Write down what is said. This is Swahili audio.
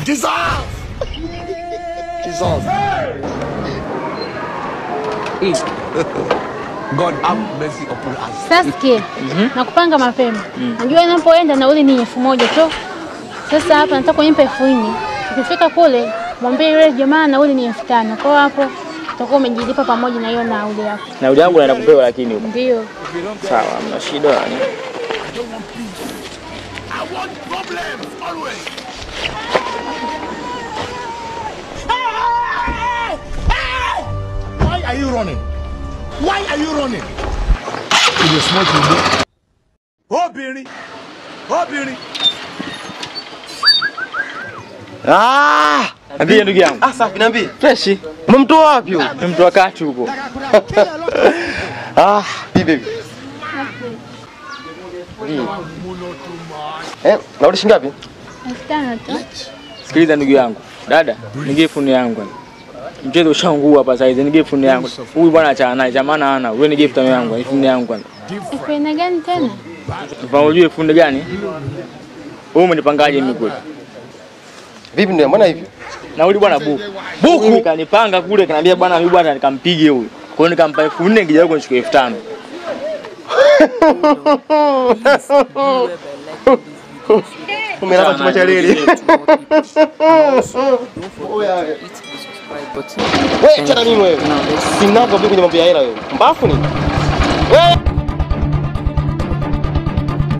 Jesus! Jesus. God have mercy upon us. Sasa nakupanga mapema. Najua ninapoenda nauli ni 1000 tu. Sasa hapa nataka unipe 4000. Ukifika kule mwambie yule jamaa nauli ni 5000. Kwa hapo utakuwa umejilipa pamoja na hiyo nauli yako. Nauli yangu naenda kupewa lakini huko. Ndio. Sawa, mna shida yani. I want problems always. Why are you running? Why are you running? You smart you. Oh, Billy. Oh, Billy. Niambie ndugu yangu. Safi niambie. Fresh. Umemtoa wapi huyo? Nimemtoa kati huko. Bibi. Nauli shilingi ngapi? 5000 tu. Sikiliza ndugu yangu. Dada, nige funi yangu. Mchezo ushaungua hapa sasa hizi, nige funi yangu. Huyu bwana achana naye, jamani hana. Wewe nige funi yangu, ni funi yangu kwanza. Funi gani tena? Unajua funi gani? Wewe umenipangaje mimi kule? Vipi ndio maana hivi? Nauli bwana buku. Mimi kanipanga kule kaniambia bwana mimi bwana nikampige huyu. Kwa hiyo nikampa 4000 nikija huko nichukue 5000. Umelala chuma cha leli. Wewe tena nini wewe? Sina kwa kwenye mambo ya hela wewe. Mbafu ni? Wewe